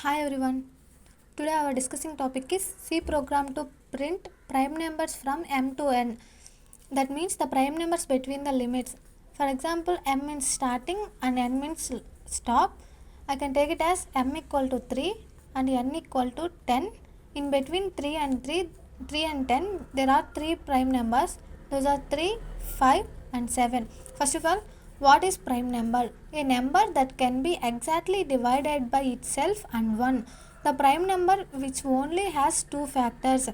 Hi everyone. Today our discussing topic is C program to print prime numbers from m to n. That means the prime numbers between the limits. For example, m means starting and n means stop. I can take it as m equal to 3 and n equal to 10. In between 3 and 10, there are three prime numbers. Those are 3, 5 and 7. First of all, what is prime number? A number that can be exactly divided by itself and 1. The prime number which only has two factors.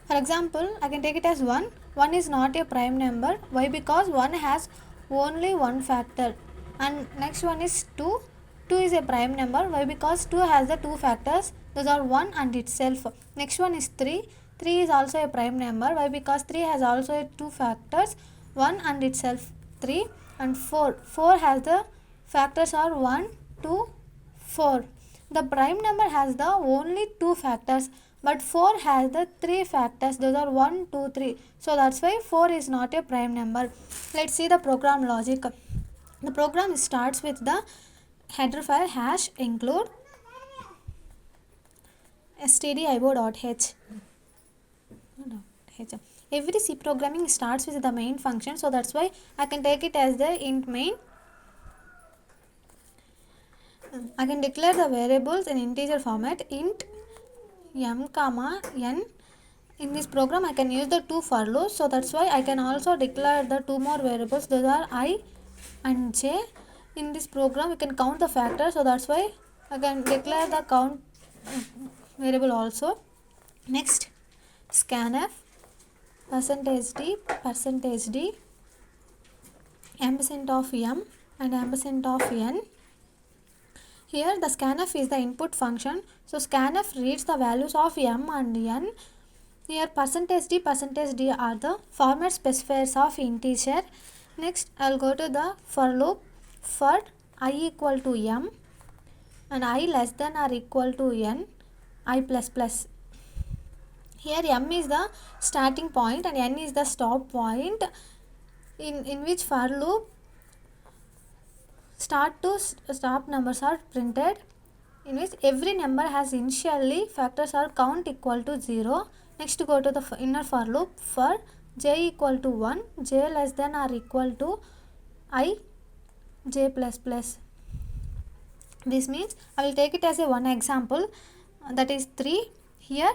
For example, I can take it as 1. 1 is not a prime number. Why? Because 1 has only one factor. And next one is 2. 2 is a prime number. Why? Because 2 has the two factors. Those are 1 and itself. Next one is 3. 3 is also a prime number. Why? Because 3 has also two factors. 1 and itself 3. And 4. 4 has the factors are 1, 2, 4. The prime number has the only two factors, but 4 has the three factors. Those are 1, 2, 3. So that's why 4 is not a prime number. Let's see the program logic. The program starts with the header file hash include stdio.h. Every C programming starts with the main function, so that's why I can take it as the int main. I can declare the variables in integer format int m comma n. In this program I can use the two for loops, so that's why I can also declare the two more variables. Those are I and j. In this program we can count the factors, so that's why I can declare the count variable also. Next, scanf %d ampersand of m and ampersand of n. Here the scanf is the input function, so scanf reads the values of m and n. Here %d are the format specifiers of integer. Next I will go to the for loop for I equal to m and I less than or equal to n, I plus plus. Here m is the starting point and n is the stop point, in which for loop start to stop numbers are printed, in which every number has initially factors are count equal to 0. Next go to the inner for loop for j equal to 1, j less than or equal to I, j plus plus. This means I will take it as a one example, that is 3. Here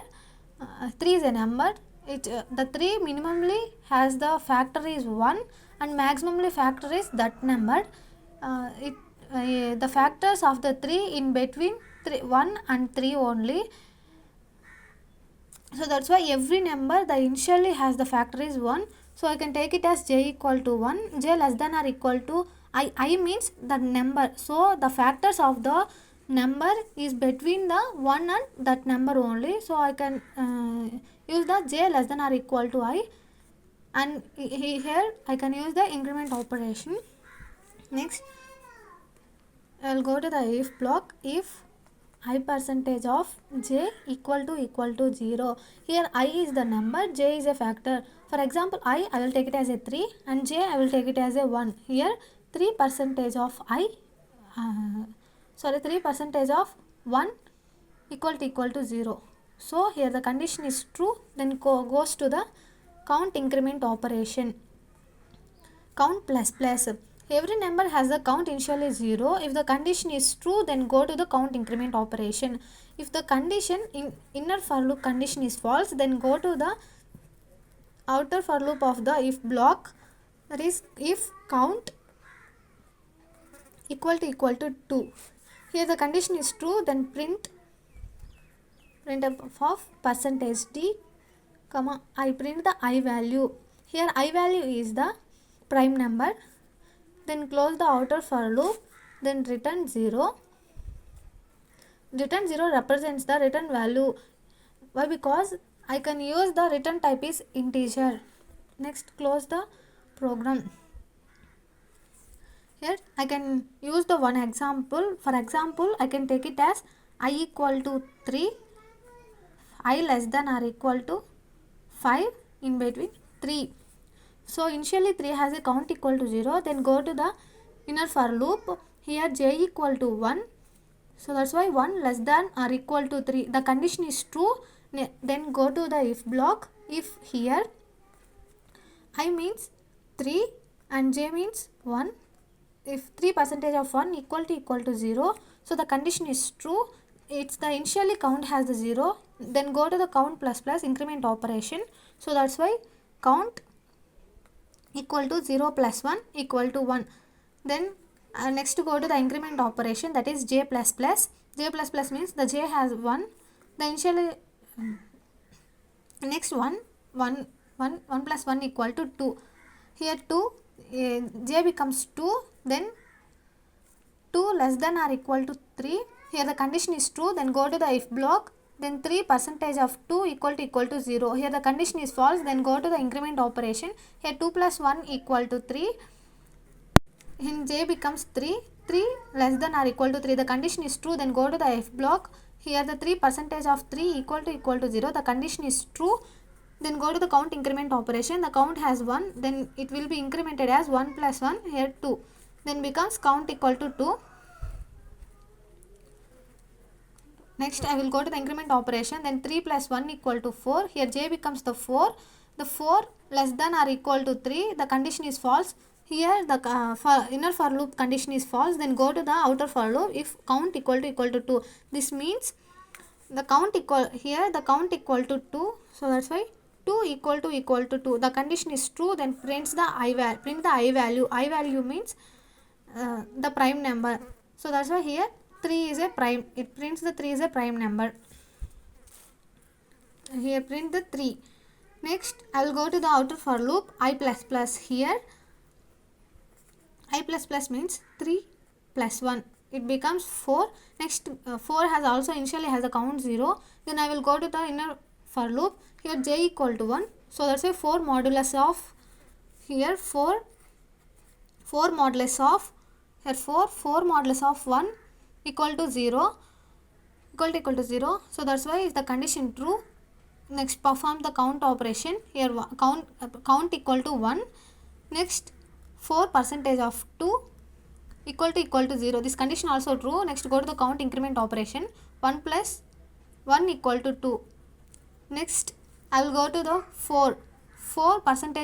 3 is a number. The 3 minimally has the factor is 1 and maximally factor is that number. The factors of the 3 in between 1 and 3 only. So that's why every number the initially has the factor is 1. So I can take it as j equal to 1, j less than or equal to I means the number. So the factors of the number is between the 1 and that number only. So I can use the j less than or equal to I, and here I can use the increment operation. Next I will go to the if block. If I percentage of j equal to 0. Here I is the number, j is a factor. For example, I will take it as a 3 and j I will take it as a 1. Here 3% of I 3% of 1 equal to 0. So here the condition is true, then goes to the count increment operation. Count plus plus. Every number has the count initially 0. If the condition is true, then go to the count increment operation. If the condition in inner for loop condition is false, then go to the outer for loop of the if block, that is if count equal to 2. Here the condition is true, then print of %d comma I, print the I value. Here I value is the prime number, then close the outer for loop, then return 0. Return 0 represents the return value. Why? Because I can use the return type is integer. Next close the program. Here I can use the one example. For example, I can take it as I equal to 3, I less than or equal to 5, in between 3. So initially 3 has a count equal to 0. Then go to the inner for loop. Here j equal to 1. So that's why 1 less than or equal to 3. The condition is true. Then go to the if block. If here I means 3 and j means 1. If 3% of 1 equal to 0. So the condition is true. It's the initially count has the 0. Then go to the count plus plus increment operation. So that's why count equal to 0 plus 1 equal to 1. Then next go to the increment operation, that is j plus plus. J plus plus means the j has 1. The initially next 1 plus 1 equal to 2. Here 2 j becomes 2. Then 2 less than or equal to 3. Here the condition is true. Then go to the if block. Then 3% of 2 equal to 0. Here the condition is false. Then go to the increment operation. Here 2 plus 1 equal to 3. In j becomes 3. 3 less than or equal to 3. The condition is true. Then go to the if block. Here the 3% of 3 equal to 0. The condition is true. Then go to the count increment operation. The count has 1. Then it will be incremented as 1 plus 1. Here 2. Then becomes count equal to 2. Next I will go to the increment operation. Then 3 plus 1 equal to 4. Here j becomes the 4. The 4 less than or equal to 3. The condition is false. Here the inner for loop condition is false. Then go to the outer for loop if count equal to 2. This means the count equal here the count equal to 2. So that's why 2 equal to 2. The condition is true. Then print the I value. I value means the prime number. So that's why here 3 is a prime. It prints the 3 is a prime number. Here print the 3. Next I will go to the outer for loop I plus plus. Here I plus plus means 3 plus 1. It becomes 4. Next 4 has also initially has a count 0. Then I will go to the inner for loop. Here j equal to 1. So that's why 4 modulus of here 4 modulus of here 4 modulus of 1 equal to 0. So that's why is the condition true. Next perform the count operation. Here count equal to 1. Next 4% of 2 equal to 0. This condition also true. Next go to the count increment operation. 1 plus 1 equal to 2. Next I will go to the 4%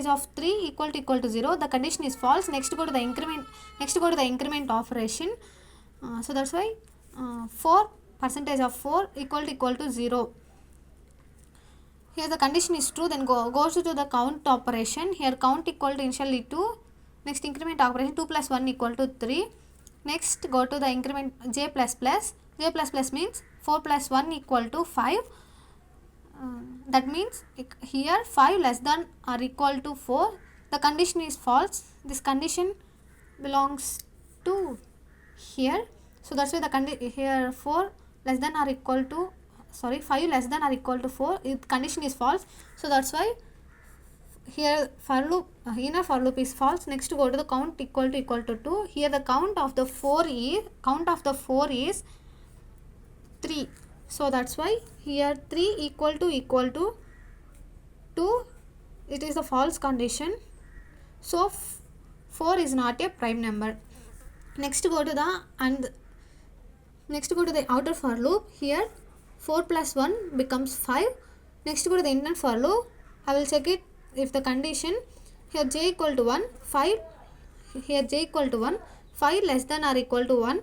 of 3 equal to 0. The condition is false. Next go to the increment operation. So that's why 4% of 4 equal to 0. Here the condition is true. Then goes to the count operation. Here count equal to initially 2. Next increment operation 2 plus 1 equal to 3. Next go to the increment j plus plus. J plus plus means 4 plus 1 equal to 5. That means here 5 less than or equal to 4. The condition is false. This condition belongs to here. So that's why the here 4 less than or equal to 5 less than or equal to 4. Condition is false. So that's why here for loop inner for loop is false. Next go to the count equal to 2. Here the count of the 4 is 3. So that's why here 3 equal to 2. It is a false condition. So 4 is not a prime number. Next go to the outer for loop. Here 4 plus 1 becomes 5. Next go to the inner for loop. I will check it if the condition here j equal to 1 5 here j equal to 1 5 less than or equal to 1.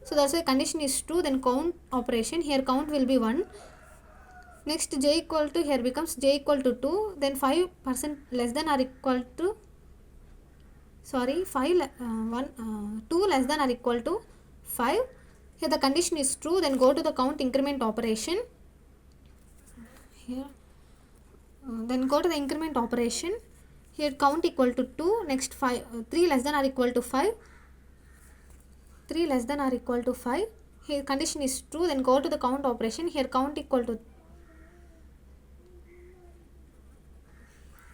So that's why condition is true. Then count operation. Here count will be 1. Next j equal to here becomes j equal to 2. Then 5% less than or equal to 2 less than or equal to 5. Here the condition is true. Then go to the count increment operation. Here then go to the increment operation. Here count equal to 2. Next 3 less than or equal to 5. 3 less than or equal to 5. Here condition is true. Then go to the count operation. Here count equal to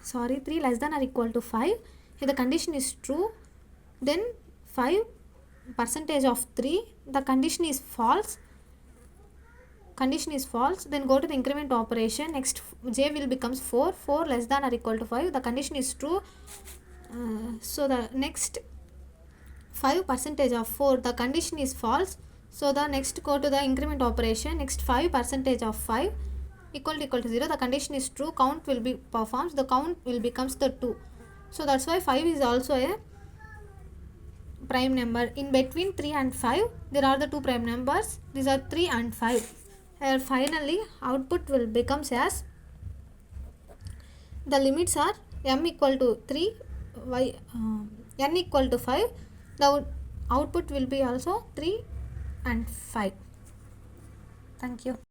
3 less than or equal to 5. Here the condition is true. Then 5% of 3. The condition is false. Then go to the increment operation. Next j will becomes 4 less than or equal to 5. The condition is true. So the next 5% of 4, the condition is false. So the next go to the increment operation. Next 5% of 5 equal to 0. The condition is true. Count will be performed. The count will becomes the 2. So that's why 5 is also a prime number. In between 3 and 5 there are the two prime numbers. These are 3 and 5. Here finally output will becomes as, the limits are m equal to 3, n equal to 5. The output will be also 3 and 5. Thank you.